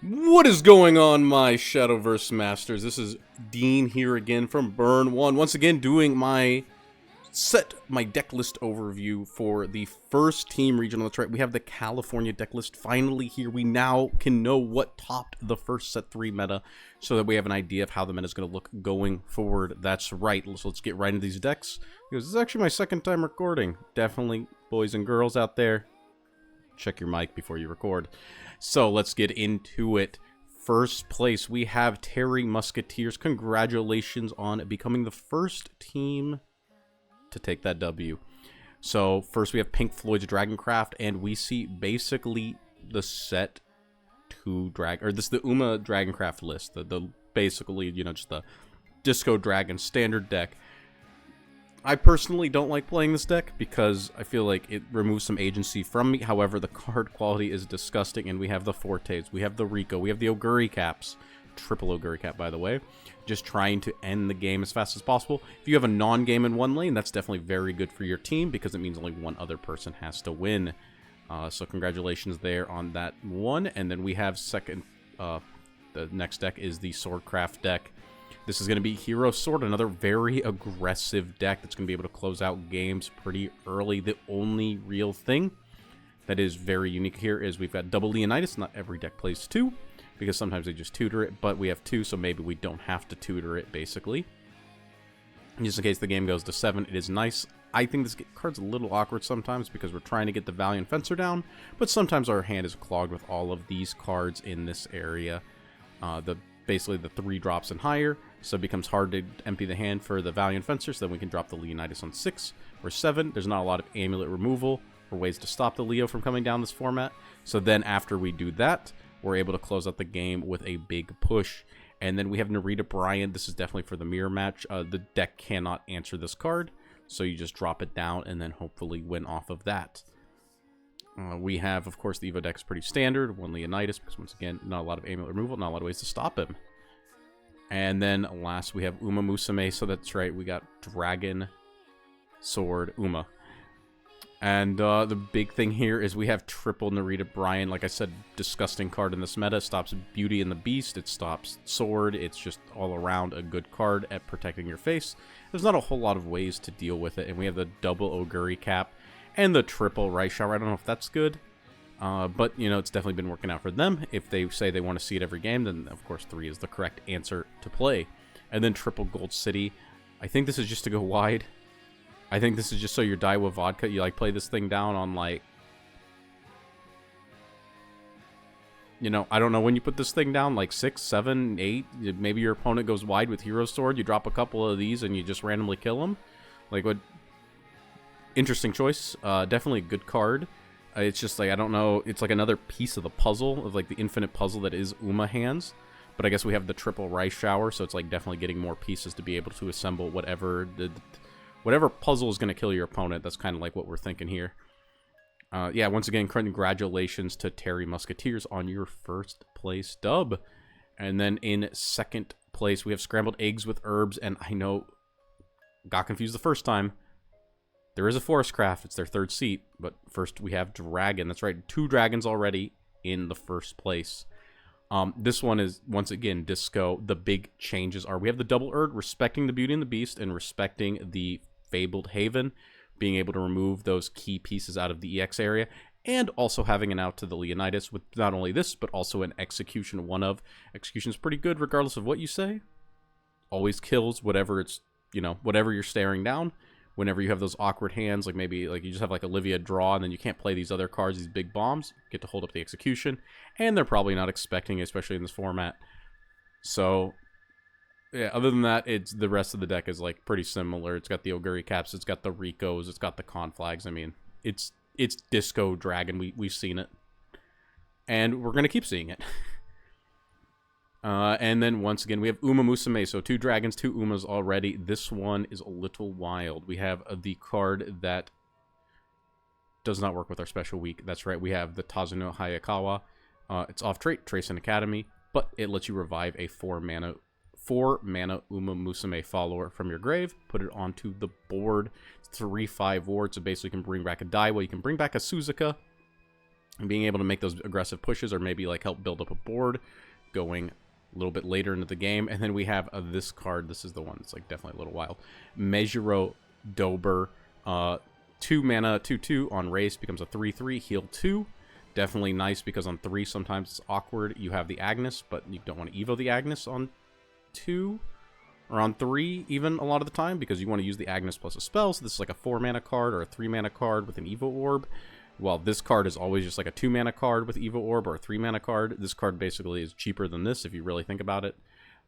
What is going on, my Shadowverse masters? This is Dean here again from Burn 1. Once again, doing my deck list overview for the first team regional. That's right, we have the California deck list finally here. We now can know what topped the first set 3 meta, so that we have an idea of how the meta is going to look going forward. That's right, so let's get right into these decks, because this is actually my second time recording. Definitely, boys and girls out there, check your mic before you record. So let's get into it. First place, we have Terry Musketeers. Congratulations on becoming the first team to take that W. So first we have Pink Floyd's Dragoncraft, and we see basically the set 2 this is the Uma Dragoncraft list. The basically, you know, just the Disco Dragon standard deck. I personally don't like playing this deck because I feel like it removes some agency from me. However, the card quality is disgusting, and we have the Fortes, we have the Rico, we have the Oguri Caps, triple Oguri Cap, by the way, just trying to end the game as fast as possible. If you have a non-game in one lane, that's definitely very good for your team because it means only one other person has to win. So congratulations there on that one. And then we have second, the next deck is the Swordcraft deck. This is going to be Hero Sword, another very aggressive deck that's going to be able to close out games pretty early. The only real thing that is very unique here is we've got double Leonidas. Not every deck plays 2, because sometimes they just tutor it, but we have 2, so maybe we don't have to tutor it, basically. Just in case the game goes to 7, it is nice. I think this card's a little awkward sometimes because we're trying to get the Valiant Fencer down, but sometimes our hand is clogged with all of these cards in this area. Basically the 3 drops and higher, so it becomes hard to empty the hand for the Valiant Fencer, so then we can drop the Leonidas on 6 or 7. There's not a lot of amulet removal or ways to stop the Leo from coming down this format. So then after we do that, we're able to close out the game with a big push. And then we have Narita Bryant. This is definitely for the mirror match. The deck cannot answer this card, so you just drop it down and then hopefully win off of that. We have, of course, the Evo deck's pretty standard. 1 Leonidas, because once again, not a lot of amulet removal, not a lot of ways to stop him. And then last, we have Uma Musume. So that's right, we got Dragon, Sword, Uma. And the big thing here is we have triple Narita Bryant. Like I said, disgusting card in this meta. It stops Beauty and the Beast. It stops Sword. It's just all around a good card at protecting your face. There's not a whole lot of ways to deal with it. And we have the double Oguri Cap and the triple Rice Shower. I don't know if that's good. But, you know, it's definitely been working out for them. If they say they want to see it every game, then, of course, 3 is the correct answer to play. And then triple Gold City. I think this is just to go wide. I think this is just so your Daiwa Vodka, you, like, play this thing down on, like... You know, I don't know when you put this thing down, like 6, 7, 8. Maybe your opponent goes wide with Hero Sword. You drop a couple of these and you just randomly kill them. Like, what... Interesting choice. Definitely a good card. It's just like, I don't know, it's like another piece of the puzzle, of like the infinite puzzle that is Uma hands. But I guess we have the triple Rice Shower, so it's like definitely getting more pieces to be able to assemble whatever puzzle is going to kill your opponent. That's kind of like what we're thinking here. Yeah, once again, congratulations to Terry Musketeers on your first place dub. And then in second place, we have Scrambled Eggs with Herbs, and I know, got confused the first time. There is a Forest Craft. It's their 3rd seat. But first we have Dragon. That's right. 2 dragons already in the first place. This one is, once again, Disco. The big changes are we have the double Erd, respecting the Beauty and the Beast, and respecting the Fabled Haven, being able to remove those key pieces out of the EX area, and also having an out to the Leonidas with not only this, but also an Execution 1-of. Execution's pretty good regardless of what you say. Always kills whatever it's, you know, whatever you're staring down. Whenever you have those awkward hands, like maybe like you just have like Olivia draw and then you can't play these other cards, these big bombs, get to hold up the Execution, and they're probably not expecting it, especially in this format. So yeah, other than that, it's the rest of the deck is like pretty similar. It's got the Oguri Caps, it's got the Ricos, it's got the Conflags. I mean, it's Disco Dragon. We've seen it, and we're gonna keep seeing it. And then once again, we have Uma Musume. So 2 dragons, 2 Umas already. This one is a little wild. We have the card that does not work with our special week. That's right. We have the Tazuno Hayakawa. It's off trait, Trace and Academy, but it lets you revive a 4-mana Uma Musume follower from your grave. Put it onto the board. It's 3/5 ward, so basically you can bring back a Daiwa. You can bring back a Suzuka. and being able to make those aggressive pushes or maybe like help build up a board going a little bit later into the game. And then we have this card. This is the one that's like definitely a little wild. Mejiro Dober, 2 mana, 2/2 on race, becomes a 3/3, heal 2. Definitely nice because on 3 sometimes it's awkward. You have the Agnes, but you don't want to evo the Agnes on 2 or on 3 even a lot of the time because you want to use the Agnes plus a spell. So this is like a 4 mana card or a 3 mana card with an evo orb. While this card is always just like a 2 mana card with evo orb or a 3 mana card. This card basically is cheaper than this if you really think about it.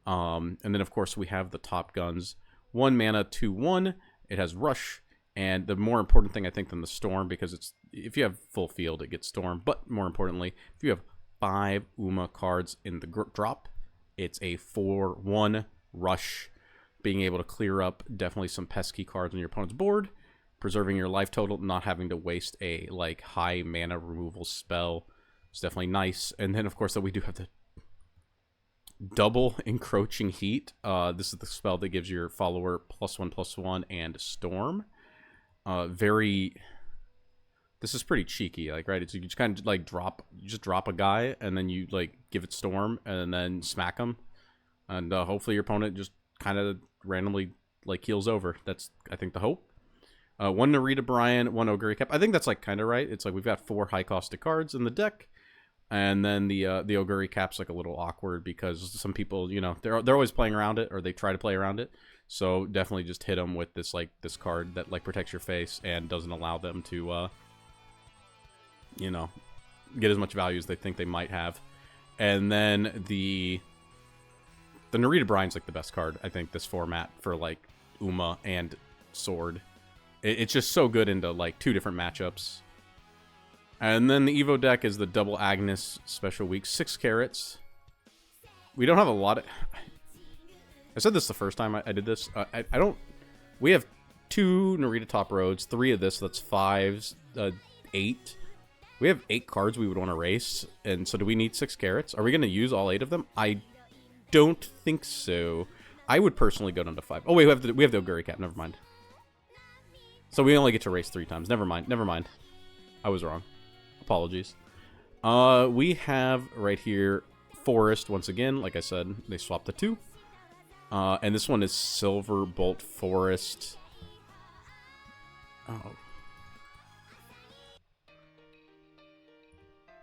And then of course we have the Top Guns, 1 mana, 2/1. It has Rush. And the more important thing, I think, than the Storm, because it's if you have full field, it gets Storm. But more importantly, if you have 5 Uma cards in the drop, it's a 4/1 Rush. Being able to clear up definitely some pesky cards on your opponent's board, preserving your life total, not having to waste a like high mana removal spell. It's definitely nice. And then, of course, that we do have the double Encroaching Heat. This is the spell that gives your follower +1/+1 and Storm. This is pretty cheeky, like, right? It's you just kind of like drop a guy and then you like give it Storm and then smack him, and hopefully your opponent just kind of randomly like heals over. That's, I think, the hope. 1 Narita Brian, 1 Ogre Cap. I think that's like kind of right. It's like we've got 4 high costed cards in the deck, and then the Ogre Cap's like a little awkward because some people, you know, they're always playing around it, or they try to play around it. So definitely just hit them with this this card that like protects your face and doesn't allow them to you know, get as much value as they think they might have. And then the Narita Brian's like the best card, I think, this format for like Uma and Sword. It's just so good into like 2 different matchups. And then the Evo deck is the double Agnes special week, 6 carats. We don't have a lot of... I said this the first time I did this. I don't... We have 2 Narita Top Roads, 3 of this, so that's 5, 8. We have 8 cards we would want to race, and so do we need 6 carats? Are we going to use all 8 of them? I don't think so. I would personally go down to 5. Oh, wait, we have the Ogre Cap, never mind. So we only get to race 3 times. Never mind. I was wrong. Apologies. We have right here Forest once again. Like I said, they swapped the 2. And this one is Silverbolt Forest. Oh.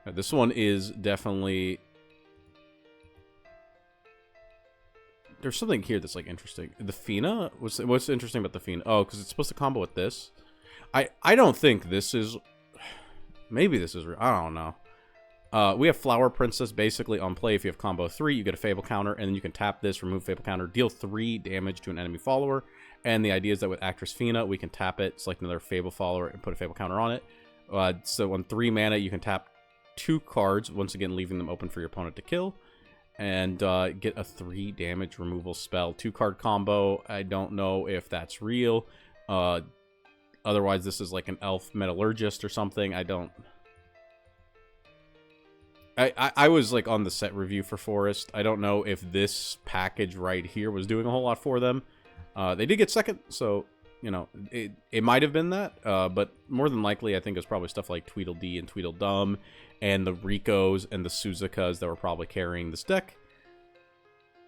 This one is definitely... There's something here that's like interesting. The Fina? What's interesting about the Fina? Oh, because it's supposed to combo with this. I don't think this is... Maybe this is... I don't know. We have Flower Princess basically on play. If you have combo 3, you get a Fable counter, and then you can tap this, remove Fable counter, deal 3 damage to an enemy follower. And the idea is that with Actress Fina, we can tap it, select another Fable follower, and put a Fable counter on it. So on 3 mana, you can tap 2 cards, once again leaving them open for your opponent to kill, and get a 3 damage removal spell. 2-card combo. I don't know if that's real. Otherwise, this is like an elf metallurgist or something. I was like on the set review for Forest. I don't know if this package right here was doing a whole lot for them. They did get second, so you know it might have been that. But more than likely, I think it's probably stuff like Tweedledee and Tweedledum, and the Ricos and the Suzukas that were probably carrying this deck.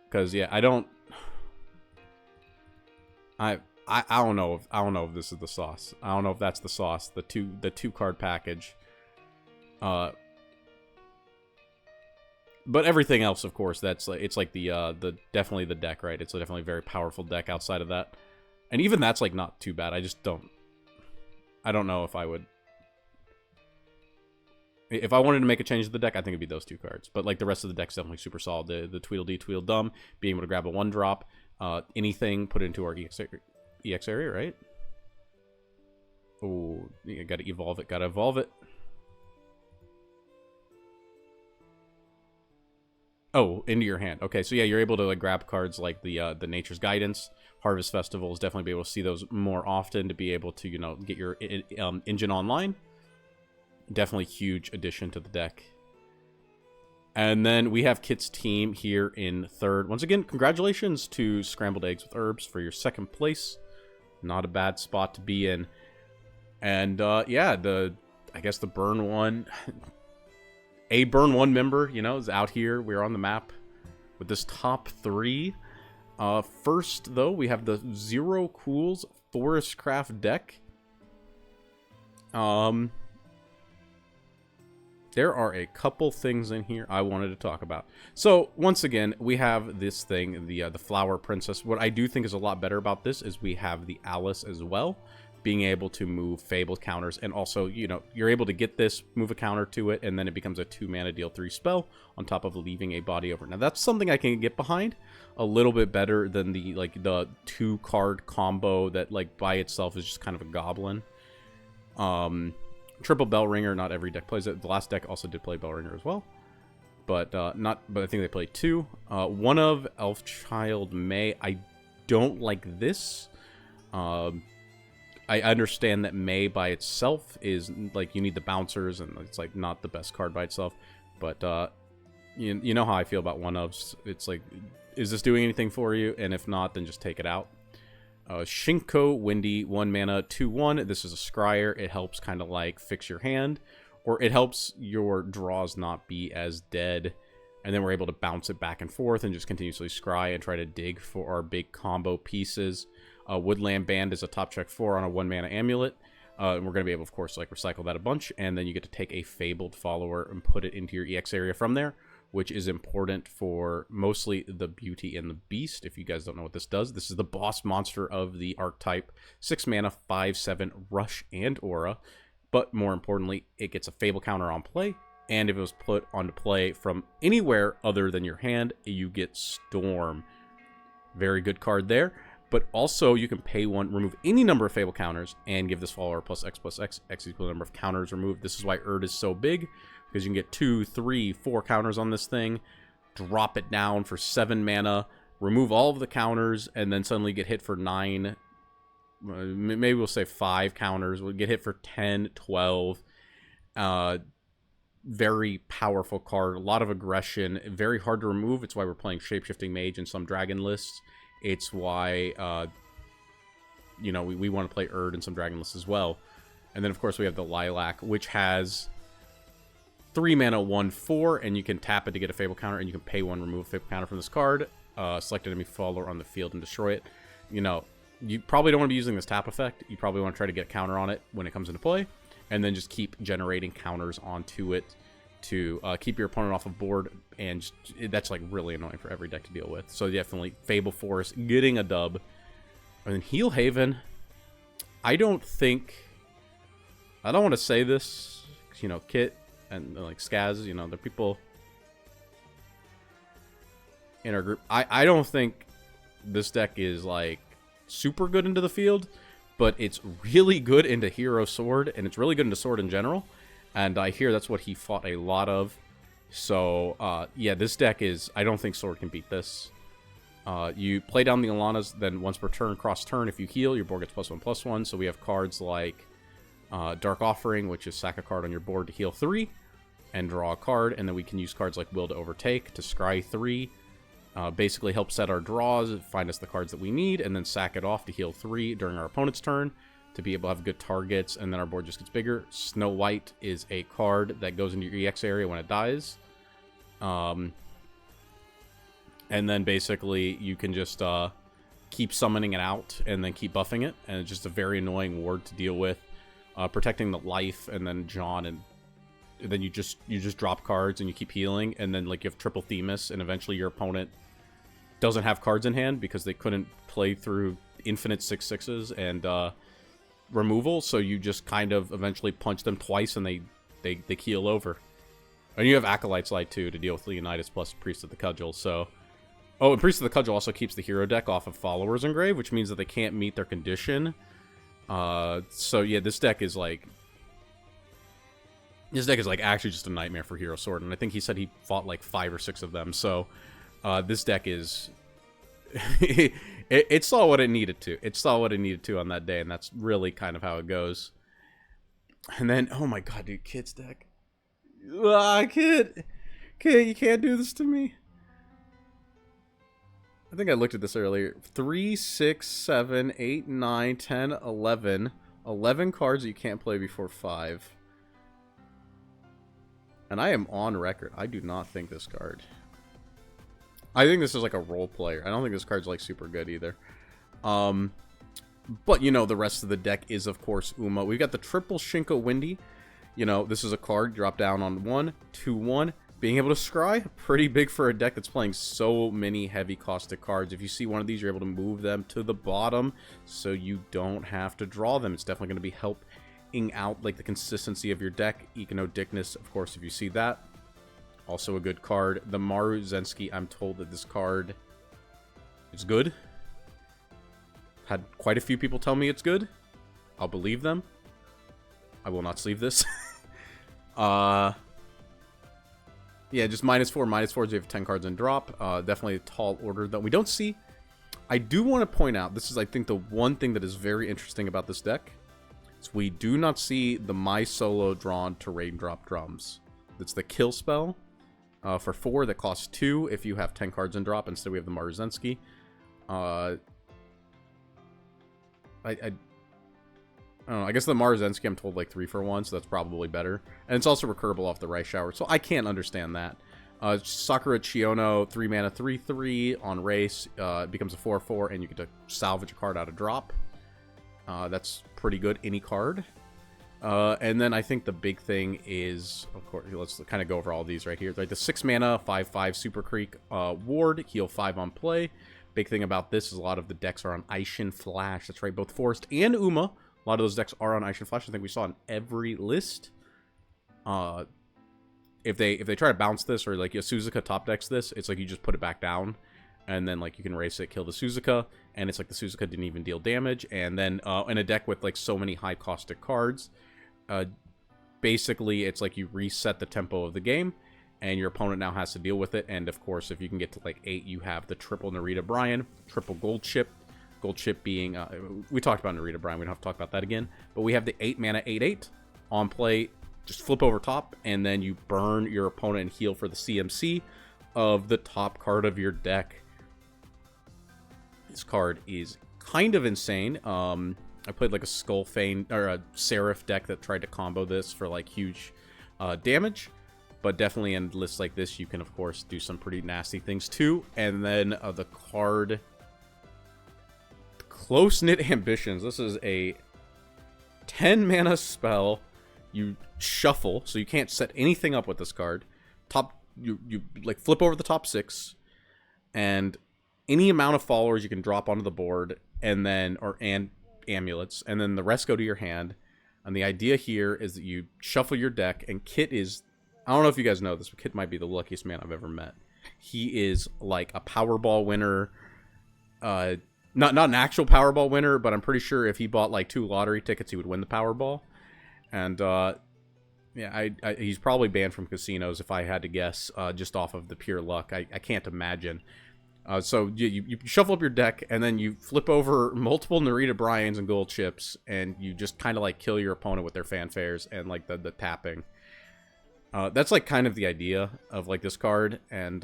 Because yeah, I don't know if this is the sauce. I don't know if that's the sauce. The two card package. But everything else, of course, that's like it's like the definitely the deck, right? It's a definitely very powerful deck outside of that, and even that's like not too bad. I don't know if I would. If I wanted to make a change to the deck, I think it'd be those 2 cards. But like the rest of the deck's definitely super solid. The Tweedledee, Tweedledum, being able to grab a 1-drop, anything, put it into our EX area, right? Oh, you gotta evolve it. Oh, into your hand. Okay, so yeah, you're able to like grab cards like the Nature's Guidance, Harvest Festivals. Definitely be able to see those more often to be able to, you know, get your engine online. Definitely huge addition to the deck. And then we have Kit's team here in 3rd. Once again, congratulations to Scrambled Eggs with Herbs for your 2nd place. Not a bad spot to be in. And yeah, I guess the burn one. a Burn 1 member, you know, is out here. We're on the map with this top 3. First, though, we have the Zero Cools Forest Craft deck. There are a couple things in here I wanted to talk about. So, once again, we have this thing, the Flower Princess. What I do think is a lot better about this is we have the Alice as well, being able to move Fable counters, and also, you know, you're able to get this, move a counter to it, and then it becomes a 2-mana deal 3 spell on top of leaving a body over. Now, that's something I can get behind a little bit better than the, like, the 2-card combo that, like, by itself is just kind of a goblin. Triple Bellringer, not every deck plays it. The last deck also did play Bellringer as well, but I think they played 2. One of Elfchild May. I don't like this. I understand that May by itself is like you need the bouncers, and it's like not the best card by itself. But you know how I feel about one ofs. It's like, is this doing anything for you? And if not, then just take it out. Shinko Windy, 1 mana, 2/1. This is a scryer. It helps kind of like fix your hand, or it helps your draws not be as dead. And then we're able to bounce it back and forth and just continuously scry and try to dig for our big combo pieces. Woodland Band is a top check 4 on a 1 mana amulet. And we're going to be able, of course, like recycle that a bunch. And then you get to take a Fabled Follower and put it into your EX area from there, which is important for mostly the Beauty and the Beast. If you guys don't know what this does, this is the boss monster of the archetype. 6 mana, 5/7, Rush and Aura. But more importantly, it gets a Fable counter on play. And if it was put onto play from anywhere other than your hand, you get Storm. Very good card there. But also, you can pay 1, remove any number of Fable counters, and give this follower plus X, X equal the number of counters removed. This is why Erd is so big, because you can get 2, 3, 4 counters on this thing, drop it down for 7 mana, remove all of the counters, and then suddenly get hit for 9, maybe we'll say 5 counters. We'll get hit for 10, 12. Very powerful card, a lot of aggression, very hard to remove. It's why we're playing Shapeshifting Mage in some Dragon lists. It's why, you know, we want to play Erd in some Dragon lists as well. And then, of course, we have the Lilac, which has 3 mana, 1/4, and you can tap it to get a Fable counter, and you can pay 1, remove a Fable counter from this card, select enemy follower on the field, and destroy it. You know, you probably don't want to be using this tap effect. You probably want to try to get a counter on it when it comes into play, and then just keep generating counters onto it to keep your opponent off of board, and just, that's like really annoying for every deck to deal with. So definitely Fable Forest getting a dub. And then Heel Haven, I don't want to say this, you know, Kit and like Skaz, you know, the people in our group. I don't think this deck is like super good into the field, but it's really good into Hero Sword, and it's really good into Sword in general. And I hear that's what he fought a lot of. So, yeah, this deck is... I don't think Sword can beat this. You play down the Alanas, then once per turn, cross turn, if you heal, your board gets +1/+1. So we have cards like Dark Offering, which is sack a card on your board to heal 3 and draw a card. And then we can use cards like Will to Overtake to scry 3. Basically help set our draws, find us the cards that we need, and then sack it off to heal 3 during our opponent's turn, to be able to have good targets, and then our board just gets bigger. Snow White is a card that goes into your EX area when it dies. And then basically you can just keep summoning it out and then keep buffing it, and it's just a very annoying ward to deal with. Protecting the life, and then John, and then you just drop cards and you keep healing, and then like you have triple Themis, and eventually your opponent doesn't have cards in hand because they couldn't play through infinite 6/6s and removal, so you just kind of eventually punch them twice and they keel over. And you have Acolyte's Light too to deal with Leonidas plus Priest of the Cudgel. So, oh, and Priest of the Cudgel also keeps the hero deck off of Followers Engrave, which means that they can't meet their condition. So yeah, this deck is like actually just a nightmare for Hero Sword, and I think he said he fought like 5 or 6 of them. So this deck is it saw what it needed to. It saw what it needed to on that day, and that's really kind of how it goes. And then, oh my god, dude, Kit's deck. Kid, you can't do this to me. I think I looked at this earlier. 3, 6, 7, 8, 9, 10, 11. 11 cards that you can't play before 5. And I am on record. I do not think this card... I think this is like a role player. I don't think this card's like super good either. But, you know, the rest of the deck is, of course, Uma. We've got the triple Shinko Windy. You know, this is a card, drop down on 1, 2, 1. Being able to scry, pretty big for a deck that's playing so many heavy costed cards. If you see one of these, you're able to move them to the bottom so you don't have to draw them. It's definitely going to be helping out, like, the consistency of your deck. Econo-Dickness, of course, if you see that. Also a good card. The Maru Zensky, I'm told that this card is good. Had quite a few people tell me it's good. I'll believe them. I will not sleeve this. Yeah, just -4, -4s. We have 10 cards in drop. Definitely a tall order that we don't see. I do want to point out, this is, I think, the one thing that is very interesting about this deck. Is we do not see the My Solo drawn to Raindrop Drums. It's the kill spell for 4 that costs 2 if you have 10 cards in drop. Instead, we have the Maruzensky. I don't know. I guess the Maruzensky, I'm told, like 3 for 1, so that's probably better. And it's also recurable off the Rice Shower, so I can't understand that. Sakura Chiono, 3 mana, 3/3 on race. It becomes a 4/4, and you get to salvage a card out of drop. That's pretty good, any card. And then I think the big thing is, of course, let's kind of go over all these right here. Like the 6 mana, 5/5 Super Creek ward, heal 5 on play. Big thing about this is a lot of the decks are on Aishin Flash. That's right, both Forest and Uma. A lot of those decks are on Aishin Flash. I think we saw in every list. If they try to bounce this, or like Suzuka top decks this, it's like you just put it back down, and then like you can race it, kill the Suzuka, and it's like the Suzuka didn't even deal damage. And then in a deck with like so many high costed cards, basically it's like you reset the tempo of the game, and your opponent now has to deal with it. And of course, if you can get to like 8, you have the triple Narita Bryan, triple Gold Chip. Gold Chip being, we talked about Narita Bryan, we don't have to talk about that again. But we have the 8 mana 8/8 on play. Just flip over top, and then you burn your opponent and heal for the CMC of the top card of your deck. This card is kind of insane. I played like a Skullfane, or a Seraph deck that tried to combo this for like huge damage. But definitely in lists like this, you can, of course, do some pretty nasty things too. And then the card... Close-Knit Ambitions. This is a 10 mana spell. You shuffle, so you can't set anything up with this card. You like flip over the top 6, and any amount of followers you can drop onto the board, and then and amulets, and then the rest go to your hand. And the idea here is that you shuffle your deck, and Kit is, I don't know if you guys know this, but Kit might be the luckiest man I've ever met. He is like a Powerball winner. Not an actual Powerball winner, but I'm pretty sure if he bought like 2 lottery tickets, he would win the Powerball. And yeah, he's probably banned from casinos if I had to guess, just off of the pure luck. I can't imagine. So you shuffle up your deck, and then you flip over multiple Narita Bryans and Gold Chips, and you just kind of like kill your opponent with their fanfares and like the tapping. That's like kind of the idea of like this card, and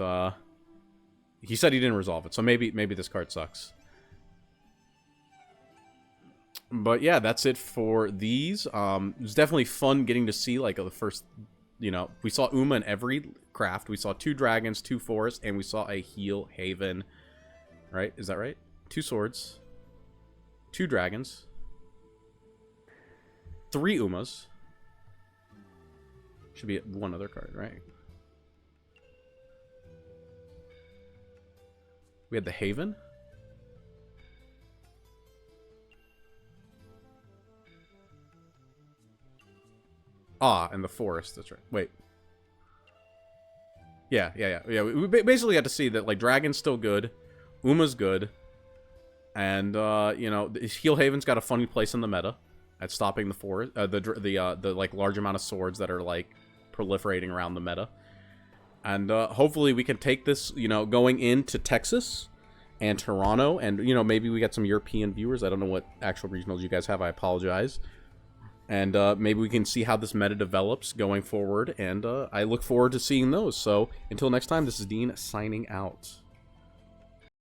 he said he didn't resolve it, so maybe this card sucks. But yeah, that's it for these. It was definitely fun getting to see like the first, you know, we saw Uma in every craft. We saw 2 dragons, 2 forests, and we saw a heal haven. Right? Is that right? 2 swords, 2 dragons, 3 Umas. Should be 1 other card, right? We had the haven. Ah, and the forest. That's right. Wait. Yeah. We basically had to see that like Dragon's still good, Uma's good, and you know, Heal Haven's got a funny place in the meta at stopping the forest, the like large amount of swords that are like proliferating around the meta, and hopefully we can take this, you know, going into Texas and Toronto, and you know, maybe we get some European viewers. I don't know what actual regionals you guys have. I apologize. And maybe we can see how this meta develops going forward. And I look forward to seeing those. So until next time, this is Dean signing out.